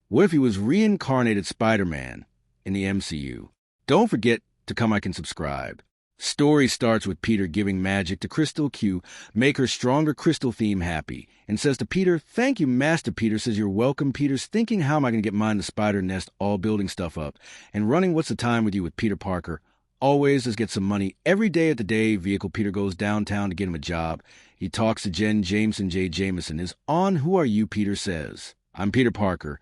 What if he was reincarnated Spider-Man in the MCU? Don't forget to come like and subscribe. Story starts with Peter giving magic to Crystal Q, make her stronger crystal theme happy, and says to Peter, "Thank you, Master Peter." Says, "You're welcome." Peter's thinking, how am I going to get mine the spider nest, all building stuff up, and running What's the Time with You with Peter Parker. Always, let's get some money. Every day at the day vehicle, Peter goes downtown to get him a job. He talks to Jen Jameson. J. Jameson is on. "Who are you?" Peter says. "I'm Peter Parker."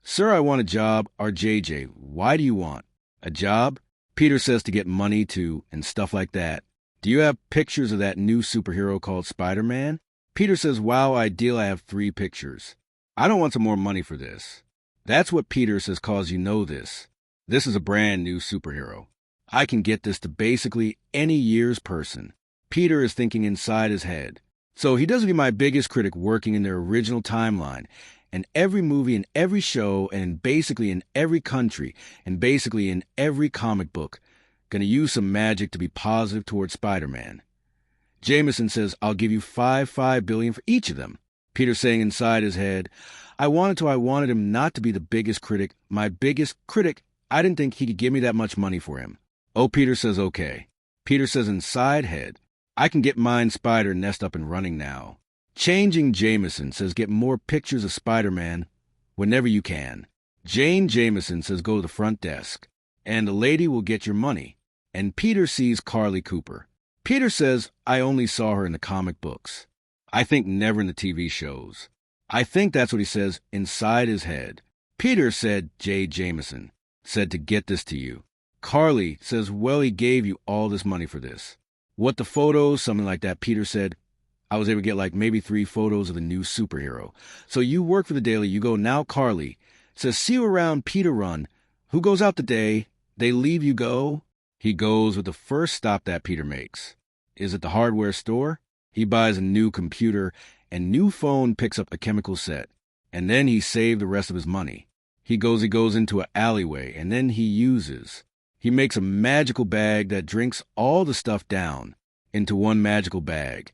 "Sir, I want a job." "RJJ, why do you want a job?" Peter says to get money to, and stuff like that. "Do you have pictures of that new superhero called Spider-Man?" Peter says, "Wow, ideal, I have 3 pictures. I don't want some more money for this." That's what Peter says, "Cause you know this. This is a brand new superhero. I can get this to basically any year's person." Peter is thinking inside his head. So he doesn't be my biggest critic working in their original timeline, and every movie and every show and basically in every country and basically in every comic book, gonna use some magic to be positive towards Spider-Man. Jameson says, "I'll give you $5 billion for each of them." Peter saying inside his head, I wanted him not to be the biggest critic. My biggest critic, I didn't think he could give me that much money for him." Oh, Peter says, "Okay." Peter says inside head, "I can get mine spider nest up and running now." Changing Jameson says, "Get more pictures of Spider-Man whenever you can." Jane Jameson says, "Go to the front desk, and the lady will get your money." And Peter sees Carly Cooper. Peter says, "I only saw her in the comic books. I think never in the TV shows." I think that's what he says inside his head. Peter said, J. Jameson said to get this to you. Carly says, "Well, he gave you all this money for this." What, the photos? Something like that. Peter said, "I was able to get like maybe 3 photos of the new superhero. So you work for the Daily, you go." Now Carly says, "See you around, Peter Run." Who goes out today? They leave, you go. He goes with the first stop that Peter makes. Is it the hardware store? He buys a new computer and new phone, picks up a chemical set. And then he saved the rest of his money. He goes into an alleyway, and then he makes a magical bag that drinks all the stuff down into one magical bag.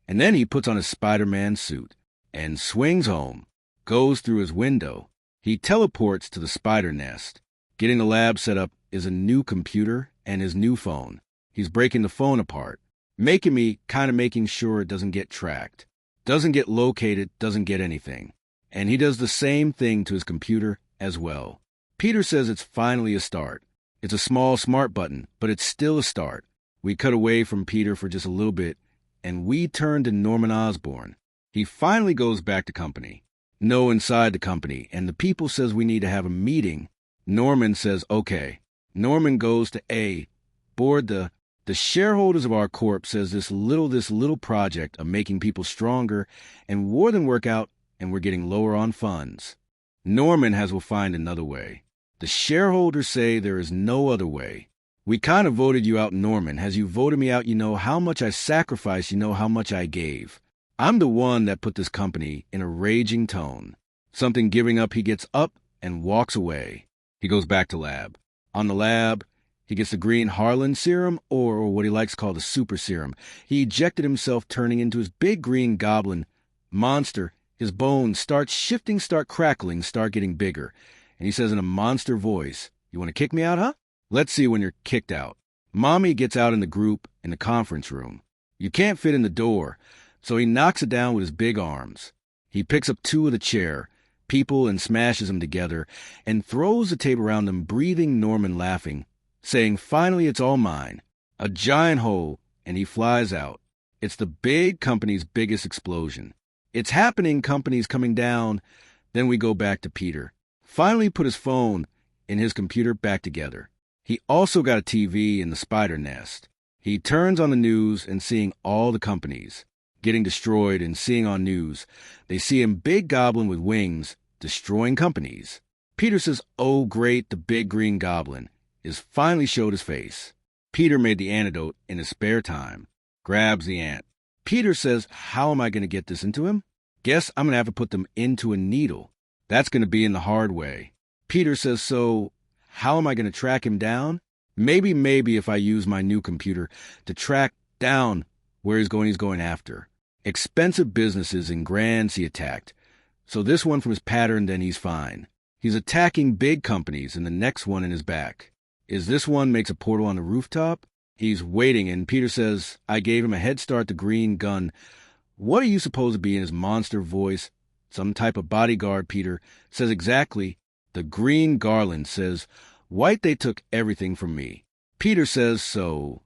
And then he puts on his Spider-Man suit and swings home, goes through his window. He teleports to the spider nest. Getting the lab set up is a new computer and his new phone. He's breaking the phone apart, making sure it doesn't get tracked, doesn't get located, doesn't get anything. And he does the same thing to his computer as well. Peter says it's finally a start. It's a small smart button, but it's still a start. We cut away from Peter for just a little bit, and we turn to Norman Osborn. He finally goes back to company. No, inside the company, and the people says we need to have a meeting. Norman says, okay. Norman goes to A. Board the shareholders of our corp says this little project of making people stronger and more than work out, and we're getting lower on funds. Norman will find another way. The shareholders say there is no other way. We kind of voted you out, Norman. As you voted me out, you know how much I sacrificed, you know how much I gave. I'm the one that put this company in a raging tone. Something giving up, he gets up and walks away. He goes back to lab. On the lab, he gets the green Harlan serum, or what he likes to call the super serum. He ejected himself, turning into his big green goblin monster. His bones start shifting, start crackling, start getting bigger. And he says in a monster voice, "You want to kick me out, huh? Let's see when you're kicked out." Mommy gets out in the group in the conference room. You can't fit in the door, so he knocks it down with his big arms. He picks up 2 of the chair, people, and smashes them together, and throws the tape around them, breathing, Norman laughing, saying, "Finally, it's all mine." A giant hole, and he flies out. It's the big company's biggest explosion. It's happening, companies coming down. Then we go back to Peter. Finally put his phone and his computer back together. He also got a TV in the spider nest. He turns on the news and seeing all the companies getting destroyed, and seeing on news, they see him, big goblin with wings, destroying companies. Peter says, oh great, the big green goblin is finally showed his face. Peter made the antidote in his spare time, grabs the ant. Peter says, how am I going to get this into him? Guess I'm going to have to put them into a needle. That's going to be in the hard way. Peter says, so how am I going to track him down? Maybe if I use my new computer to track down where he's going after. Expensive businesses in Grand he attacked. So this one from his pattern, then he's fine. He's attacking big companies and the next one in his back. Is this one makes a portal on the rooftop? He's waiting, and Peter says, I gave him a head start, the green gun. What are you supposed to be in his monster voice? Some type of bodyguard, Peter says exactly. The green garland says, White, they took everything from me. Peter says, so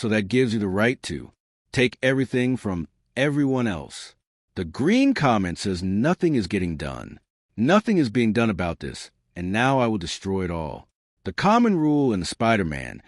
that gives you the right to take everything from everyone else. The green comment says, nothing is getting done. Nothing is being done about this, and now I will destroy it all. The common rule in the Spider-Man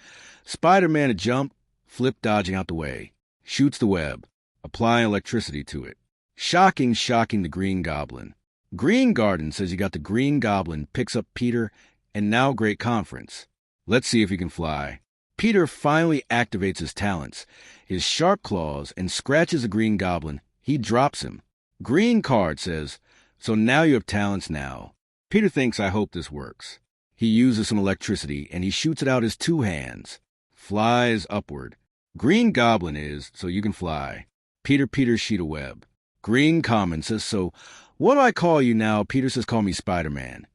a jump, flip dodging out the way, shoots the web, applying electricity to it. Shocking the Green Goblin. Green Garden says you got the Green Goblin, picks up Peter, and now great conference. Let's see if he can fly. Peter finally activates his talents, his sharp claws, and scratches the Green Goblin. He drops him. Green Card says, so now you have talents now. Peter thinks, I hope this works. He uses some electricity, and he shoots it out his two hands. Flies upward. Green Goblin is, so you can fly. Peter sheet of web. Green Common says, so what do I call you now? Peter says, call me Spider-Man.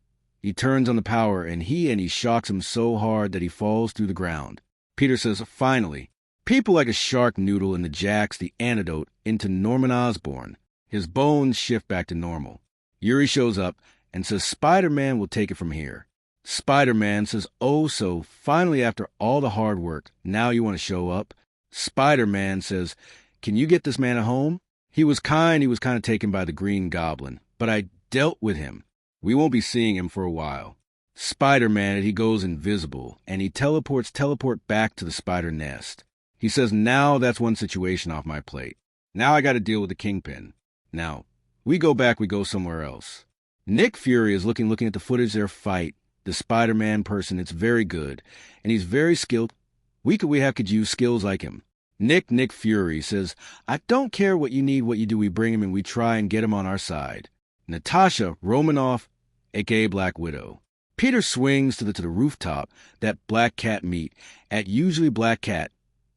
He turns on the power, and he shocks him so hard that he falls through the ground. Peter says, finally, people like a shark noodle in the jacks the antidote into Norman Osborn. His bones shift back to normal. Yuri shows up and says Spider-Man will take it from here. Spider-Man says, oh, so finally after all the hard work, now you want to show up? Spider-Man says, can you get this man a home? He was kind of taken by the Green Goblin, but I dealt with him. We won't be seeing him for a while. Spider-Man, he goes invisible, and he teleport back to the spider nest. He says, now that's one situation off my plate. Now I got to deal with the Kingpin. Now, we go somewhere else. Nick Fury is looking at the footage of their fight. The Spider-Man person, it's very good, and he's very skilled. We could use skills like him. Nick Fury says, I don't care what you need, what you do, we bring him and we try and get him on our side. Natasha Romanoff, a.k.a. Black Widow. Peter swings to the rooftop that Black Cat meet at usually Black Cat.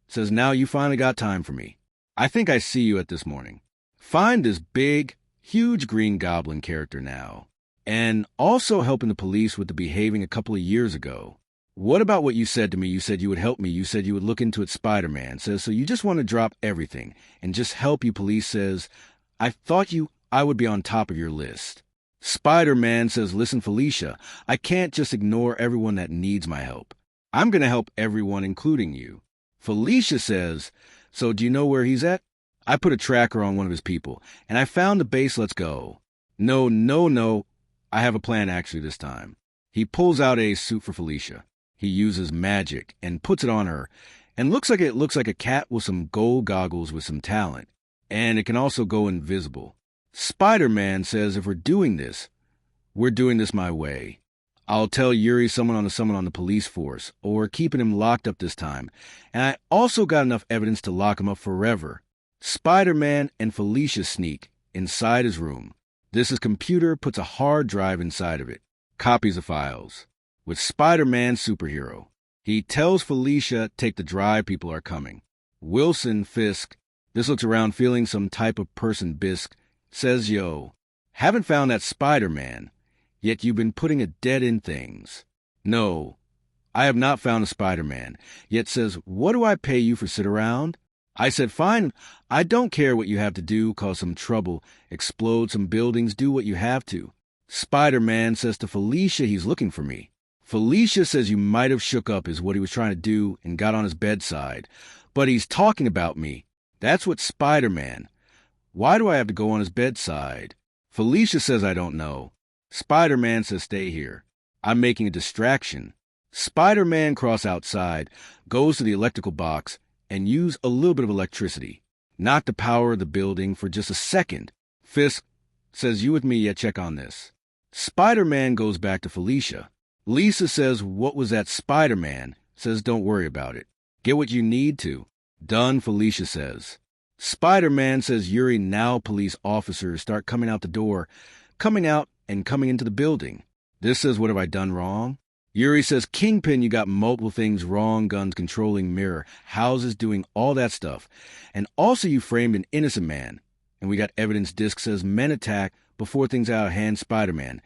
Says, now you finally got time for me. I think I see you at this morning. Find this big, huge Green Goblin character now. And also helping the police with the behaving a couple of years ago. What about what you said to me? You said you would help me. You said you would look into it. Spider-Man says, so you just want to drop everything and just help you. Police says, I thought I would be on top of your list. Spider-Man says, listen, Felicia, I can't just ignore everyone that needs my help. I'm going to help everyone, including you. Felicia says, so do you know where he's at? I put a tracker on one of his people, and I found the base. Let's go. No. I have a plan actually this time. He pulls out a suit for Felicia. He uses magic and puts it on her, and looks like a cat with some gold goggles with some talent, and it can also go invisible. Spider-Man says, if we're doing this my way. I'll tell Yuri someone on the police force, or keeping him locked up this time, and I also got enough evidence to lock him up forever. Spider-Man and Felicia sneak inside his room. His computer puts a hard drive inside of it, copies the files. With Spider-Man superhero, he tells Felicia, take the drive, people are coming. Wilson Fisk, this looks around feeling some type of person bisque, says, yo, haven't found that Spider-Man, yet you've been putting a dead in things. No, I have not found a Spider-Man, yet says, what do I pay you for sit around? I said, fine, I don't care what you have to do, cause some trouble, explode some buildings, do what you have to. Spider-Man says to Felicia he's looking for me. Felicia says you might have shook up is what he was trying to do and got on his bedside. But he's talking about me. That's what Spider-Man. Why do I have to go on his bedside? Felicia says I don't know. Spider-Man says stay here. I'm making a distraction. Spider-Man cross outside, goes to the electrical box, and use a little bit of electricity. Not to power the building for just a second. Fisk says you with me yet check on this. Spider-Man goes back to Felicia. Lisa says, what was that Spider-Man? Says, don't worry about it. Get what you need to. Done, Felicia says. Spider-Man says, Yuri, now police officers start coming out the door, coming out and coming into the building. This says, what have I done wrong? Yuri says, Kingpin, you got multiple things wrong, guns, controlling mirror, houses, doing all that stuff. And also you framed an innocent man. And we got evidence disc says men attack before things out of hand Spider-Man.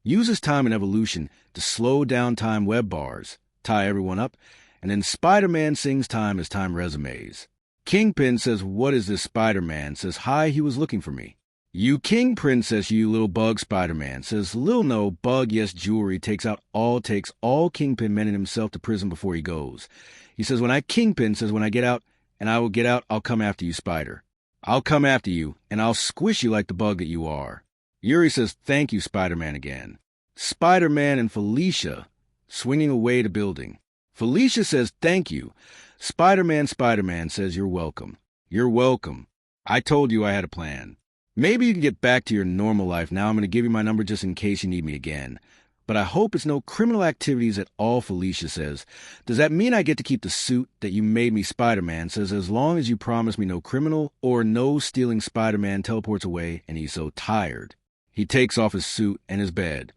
uses time and evolution to slow down time web bars, tie everyone up, and then Spider-Man sings time as time resumes. Kingpin says, "What is this, Spider-Man?" Says, "Hi, he was looking for me." "You king princess, you little bug," Spider-Man says. "Lil no, bug, yes, jewelry, takes all Kingpin men and himself to prison before he goes." He says, Kingpin says, "When I get out, and I will get out, I'll come after you, Spider. I'll come after you, and I'll squish you like the bug that you are." Yuri says, "Thank you, Spider-Man," again. Spider-Man and Felicia swinging away to building. Felicia says, "Thank you." Spider-Man says, "You're welcome. You're welcome. I told you I had a plan. Maybe you can get back to your normal life now. I'm going to give you my number just in case you need me again. But I hope it's no criminal activities at all," Felicia says. "Does that mean I get to keep the suit that you made me?" Spider-Man says, "As long as you promise me no criminal or no stealing." Spider-Man teleports away, and he's so tired. He takes off his suit and his bed.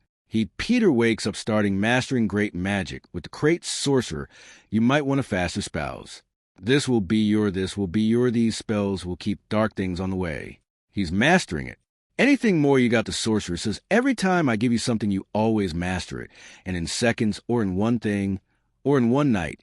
Peter wakes up starting Mastering Great Magic with the Crate Sorcerer. You might want a faster spouse. This will be your these spells will keep dark things on the way. He's mastering it. Anything more you got. The sorcerer says, "Every time I give you something, you always master it. And in seconds, or in one thing, or in one night,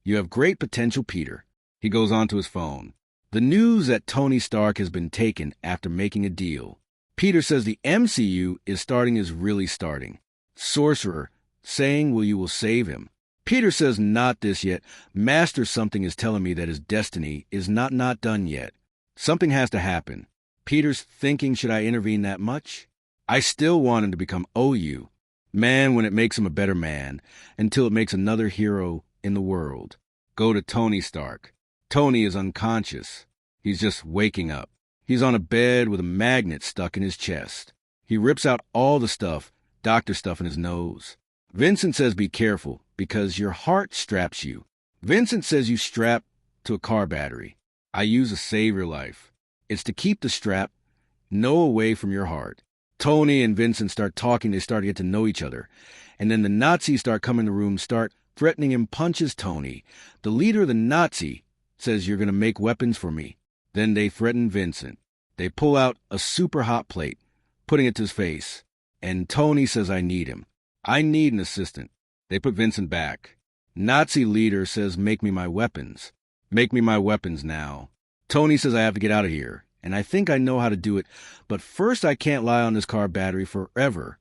you have great potential, Peter." He goes on to his phone. The news that Tony Stark has been taken after making a deal. Peter says the MCU is really starting. Sorcerer saying, you will save him. Peter says, "Not this yet. Master something is telling me that his destiny is not done yet. Something has to happen." Peter's thinking, should I intervene that much? I still want him to become OU. Man, when it makes him a better man, until it makes another hero in the world. Go to Tony Stark. Tony is unconscious. He's just waking up. He's on a bed with a magnet stuck in his chest. He rips out all the stuff, doctor stuff in his nose. Vincent says, "Be careful, because your heart straps you." Vincent says, "You strap to a car battery. I use to save your life. It's to keep the strap away from your heart." Tony and Vincent start talking. They start to get to know each other. And then the Nazis start coming in the room, start threatening him, punches Tony. The leader of the Nazi says, "You're going to make weapons for me." Then they threaten Vincent. They pull out a super hot plate, putting it to his face. And Tony says, "I need him. I need an assistant." They put Vincent back. Nazi leader says, "Make me my weapons. Make me my weapons now." Tony says, "I have to get out of here, and I think I know how to do it, but first I can't lie on this car battery forever.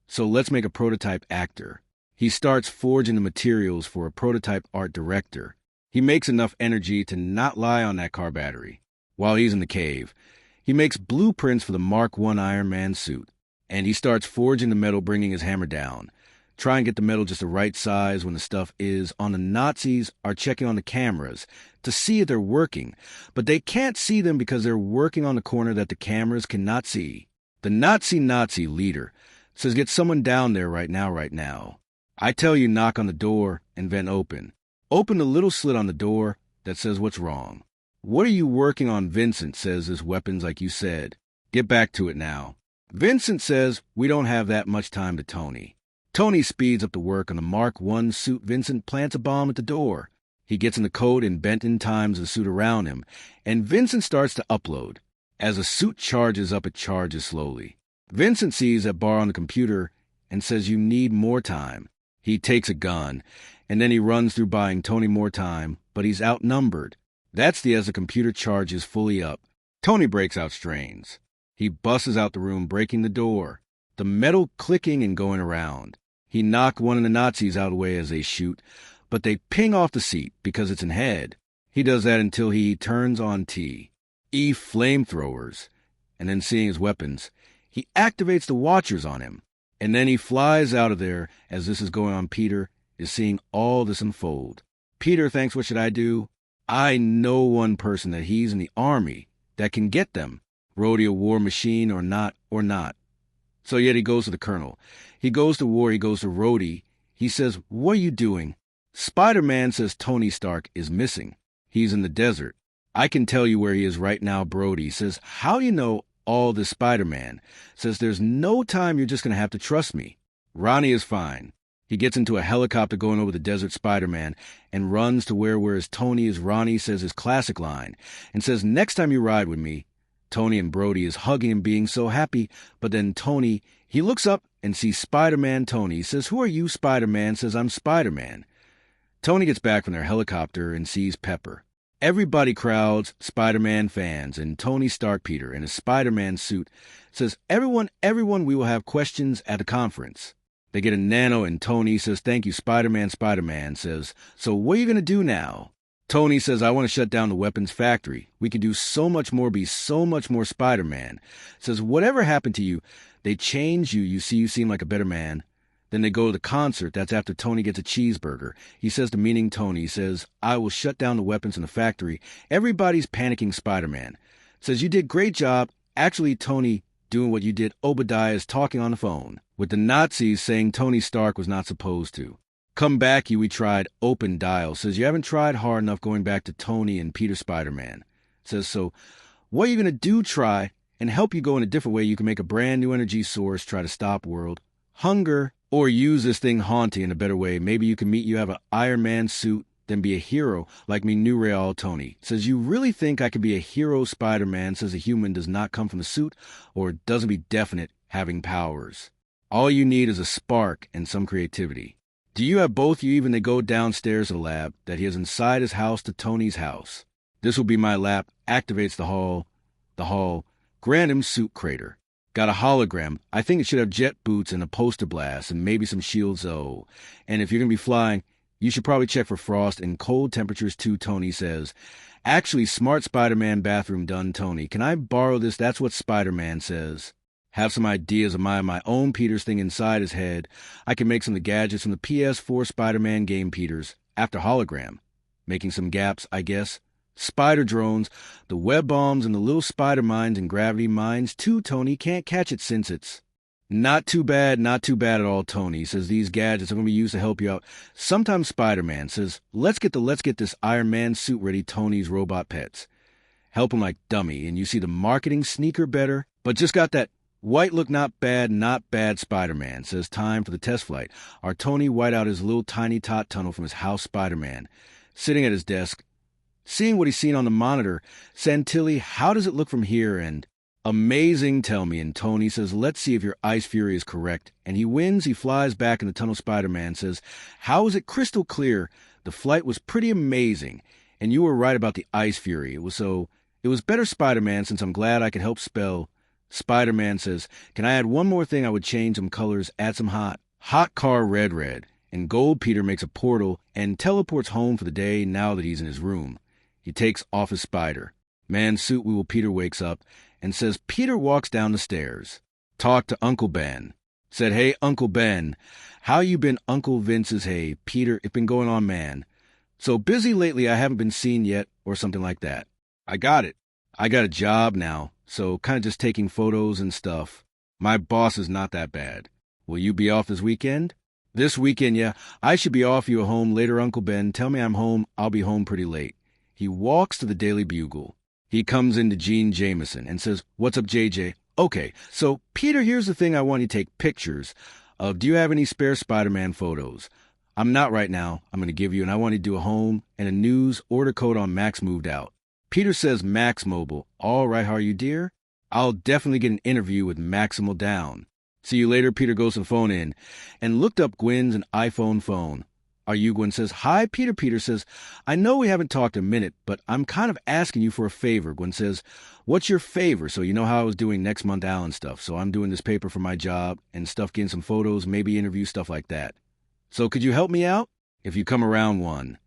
So let's make a prototype actor." He starts forging the materials for a prototype art director. He makes enough energy to not lie on that car battery. While he's in the cave, he makes blueprints for the Mark I Iron Man suit, and he starts forging the metal, bringing his hammer down. Try and get the metal just the right size when the stuff is on. The Nazis are checking on the cameras to see if they're working, but they can't see them because they're working on the corner that the cameras cannot see. The Nazi leader says, "Get someone down there right now. I tell you, knock on the door and vent open. Open the little slit on the door that says what's wrong." "What are you working on?" Vincent says, "His weapons like you said. Get back to it now." Vincent says, "We don't have that much time." To Tony. Tony speeds up the work on the Mark I suit. Vincent plants a bomb at the door. He gets in the code and Benton times the suit around him, and Vincent starts to upload. As the suit charges up, it charges slowly. Vincent sees that bar on the computer and says, "You need more time." He takes a gun, and then he runs through buying Tony more time, but he's outnumbered. That's as the computer charges fully up. Tony breaks out strains. He busts out the room, breaking the door, the metal clicking and going around. He knocked one of the Nazis out of the way as they shoot, but they ping off the seat because it's in head. He does that until he turns on E flamethrowers, and then seeing his weapons, he activates the Watchers on him, and then he flies out of there. As this is going on, Peter is seeing all this unfold. Peter thinks, what should I do? I know one person that he's in the army that can get them. Rhodey a war machine or not. So yet he goes to the colonel. He goes to war, he goes to Rhodey. He says, "What are you doing?" Spider-Man says Tony Stark is missing. He's in the desert. "I can tell you where he is right now." Brody says, "How do you know all this?" Spider-Man says, "There's no time, you're just going to have to trust me." Ronnie is fine. He gets into a helicopter going over the desert. Spider-Man and runs to whereas Tony is. Ronnie says his classic line and says, "Next time you ride with me." Tony and Brody is hugging him, being so happy, but then Tony, he looks up and sees Spider-Man Tony. Says, "Who are you?" Spider-Man says, "I'm Spider-Man." Tony gets back from their helicopter and sees Pepper. Everybody crowds Spider-Man fans, and Tony Stark Peter in his Spider-Man suit says, everyone, we will have questions at the conference. They get a nano, and Tony says, "Thank you, Spider-Man." Spider-Man says, "So what are you going to do now?" Tony says, "I want to shut down the weapons factory. We can do so much more, be so much more." Spider-Man says, "Whatever happened to you? They changed you. You seem like a better man." Then they go to the concert. That's after Tony gets a cheeseburger. He says to meaning Tony, he says, "I will shut down the weapons in the factory." Everybody's panicking. Spider-Man says, "You did great job." Actually, Tony doing what you did. Obadiah is talking on the phone with the Nazis, saying Tony Stark was not supposed to. "Come back, you," we tried. Open dial says, "You haven't tried hard enough," going back to Tony and Peter. Spider-Man says, "So what are you going to do? Try and help you go in a different way. You can make a brand new energy source, try to stop world hunger, or use this thing haunting in a better way. Maybe you can you have an Iron Man suit, then be a hero like me." New Real Tony says, "You really think I could be a hero?" Spider-Man says, "A human does not come from the suit or doesn't be definite having powers. All you need is a spark and some creativity. Do you have both? You even." They go downstairs to the lab that he has inside his house to Tony's house. "This will be my lab." Activates the hall. Grant him suit crater. Got a hologram. I think it should have jet boots and a poster blast and maybe some shields. Oh, and if you're going to be flying, you should probably check for frost and cold temperatures too. Tony says, "Actually, smart Spider-Man bathroom done." Tony, "Can I borrow this?" That's what Spider-Man says. "Have some ideas of my own." Peter's thing inside his head. "I can make some of the gadgets from the PS4 Spider-Man game." Peter's after hologram. Making some gaps, I guess. Spider drones, the web bombs and the little spider mines and gravity mines too. Tony, "Can't catch it since it's..." Not too bad at all." Tony says, "These gadgets are going to be used to help you out." Sometimes Spider-Man says, let's get this Iron Man suit ready." Tony's robot pets help him like dummy, and you see the marketing sneaker better, but just got that white look. Not bad. Spider-Man says, "Time for the test flight." Our Tony white out his little tiny tot tunnel from his house. Spider-Man sitting at his desk, seeing what he's seen on the monitor. "Santilli, how does it look from here?" And "Amazing, tell me." And Tony says, "Let's see if your ice fury is correct." And he wins. He flies back in the tunnel. Spider-Man says, "How is it crystal clear? The flight was pretty amazing. And you were right about the ice fury. It was better." Spider-Man, "Since I'm glad I could help spell." Spider-Man says, "Can I add one more thing? I would change some colors, add some hot car red. And gold." Peter makes a portal and teleports home for the day now that he's in his room. He takes off his Spider-Man suit. Peter wakes up and says, Peter walks down the stairs. Talked to Uncle Ben. Said, "Hey, Uncle Ben, how you been?" Uncle Vince says, "Hey, Peter, it's been going on, man. So busy lately I haven't been seen yet," or something like that. "I got it. I got a job now, so kind of just taking photos and stuff. My boss is not that bad. Will you be off this weekend?" "This weekend, yeah. I should be off. You home later, Uncle Ben. Tell me I'm home. I'll be home pretty late." He walks to the Daily Bugle. He comes into Gene Jameson and says, "What's up, JJ? Okay, so Peter, here's the thing I want you to take pictures of. Do you have any spare Spider-Man photos?" "I'm not right now. I'm going to give you, and I want you to do a home and a news order code on Max moved out." Peter says, "Max Mobile. All right, how are you, dear? I'll definitely get an interview with Maximal down. See you later." Peter goes to the phone in and looked up Gwen's an iPhone phone. "Are you?" Gwen says, "Hi, Peter." Peter says, "I know we haven't talked a minute, but I'm kind of asking you for a favor." Gwen says, "What's your favor?" "So you know how I was doing next month Allen stuff. So I'm doing this paper for my job and stuff, getting some photos, maybe interview, stuff like that. So could you help me out? If you come around 1,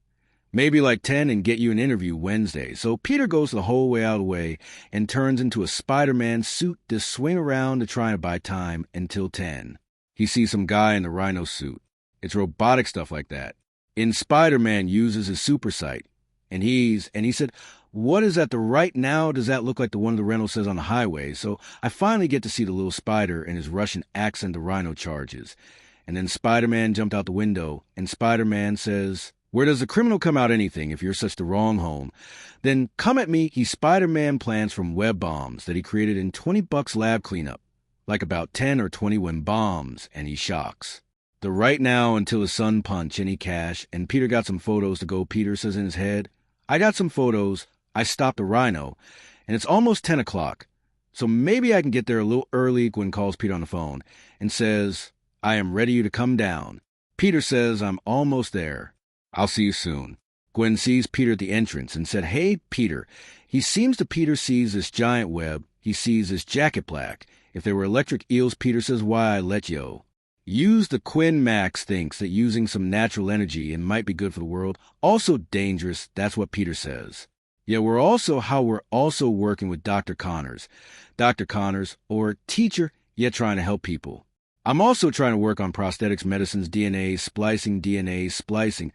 maybe like 10, and get you an interview Wednesday." So Peter goes the whole way out of the way and turns into a Spider-Man suit to swing around to try and buy time until 10. He sees some guy in the rhino suit. It's robotic stuff like that. In Spider-Man uses his super sight. And he said, "What is that? The right now? Does that look like the one the rental says on the highway?" So I finally get to see the little spider and his Russian accent the rhino charges. And then Spider-Man jumped out the window, and Spider-Man says, "Where does the criminal come out anything if you're such the wrong home? Then come at me." He Spider-Man plans from web bombs that he created in $20 lab cleanup. Like about 10 or 20 when bombs, and he shocks. The right now until the sun punch, any cash, and Peter got some photos to go. Peter says in his head, "I got some photos. I stopped a rhino, and it's almost 10 o'clock. So maybe I can get there a little early. Gwen calls Peter on the phone and says, I am ready to come down. Peter says, I'm almost there. I'll see you soon. Gwen sees Peter at the entrance and said, Hey, Peter. Peter sees this giant web. He sees this jacket black. If there were electric eels, Peter says, why I let yo. Use the Quinn Max thinks that using some natural energy and might be good for the world. Also dangerous, that's what Peter says. Yeah, we're also working with Dr. Connors. Dr. Connors, or teacher, yet trying to help people. I'm also trying to work on prosthetics, medicines, DNA splicing.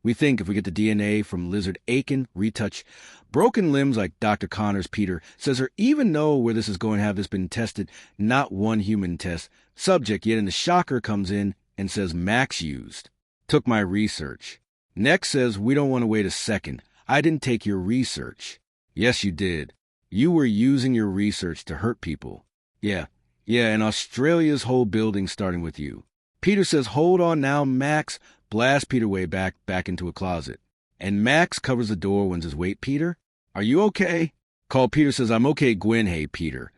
We think if we get the DNA from lizard Aiken, retouch, broken limbs like Dr. Connors, Peter says, or even know where this is going to have this been tested, not one human test. Subject, yet in the shocker comes in and says Max used. Took my research. Next says, we don't want to wait a second. I didn't take your research. Yes, you did. You were using your research to hurt people. Yeah, and Australia's whole building starting with you. Peter says, hold on now, Max. Blast Peter way back into a closet. And Max covers the door when says, wait, Peter? Are you okay? Call Peter says, I'm okay, Gwen. Hey, Peter.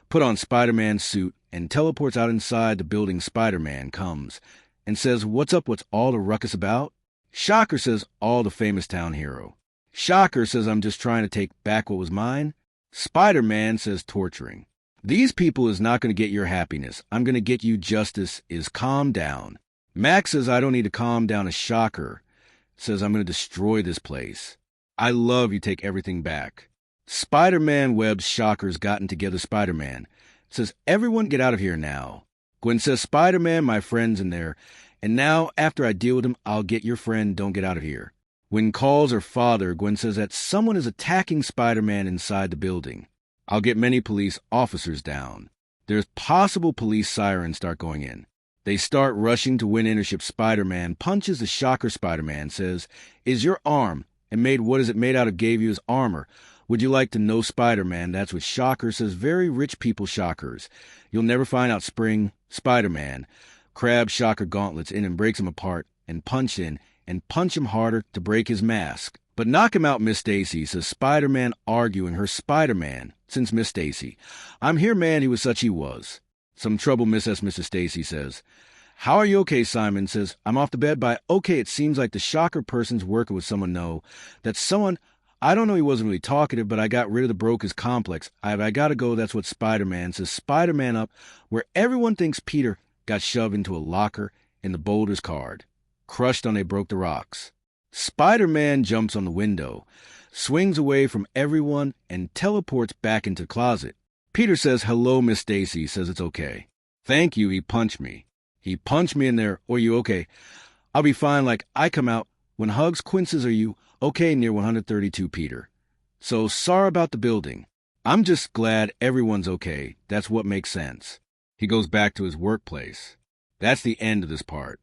Put on Spider-Man's suit and teleports out inside the building. Spider-Man comes and says, what's up? What's all the ruckus about? Shocker says, all the famous town hero. Shocker says, I'm just trying to take back what was mine. Spider-Man says, torturing. These people is not going to get your happiness. I'm going to get you justice is calm down. Max says, I don't need to calm down. A Shocker says, I'm going to destroy this place. I love you take everything back. Spider-Man webs Shocker's gotten together. Spider-Man says, everyone get out of here now. Gwen says, Spider-Man, my friend's in there. And now, after I deal with him, I'll get your friend. Don't get out of here. When calls her father, Gwen says that someone is attacking Spider-Man inside the building. I'll get many police officers down. There's possible police sirens start going in. They start rushing to win intership. Spider-Man punches the Shocker. Spider-Man says, is your arm, and what is it made out of? Gave you his armor. Would you like to know, Spider-Man? That's what Shocker says. Very rich people, Shockers. You'll never find out. Spring. Spider-Man grabs Shocker gauntlets in and breaks him apart and punch him harder to break his mask. But knock him out, Miss Stacy, says Spider-Man, arguing her. Spider-Man, since Miss Stacy. I'm here, man, he was such he was. Some trouble, Mrs. Stacy says. How are you? Okay, Simon says. I'm off the bed by, okay, it seems like the Shocker person's working with someone. No, that's someone, I don't know, he wasn't really talkative, but I got rid of the Broca's complex. I gotta go, that's what Spider-Man says. Spider-Man up, where everyone thinks Peter got shoved into a locker in the Boulder's card. Crushed on they broke the rocks. Spider-Man jumps on the window, swings away from everyone, and teleports back into the closet. Peter says, hello, Miss Stacy, says it's okay. Thank you, he punched me. He punched me in there. Are you okay? I'll be fine, like I come out. When hugs, Quinces, are you okay? Near 132, Peter. So sorry about the building. I'm just glad everyone's okay. That's what makes sense. He goes back to his workplace. That's the end of this part.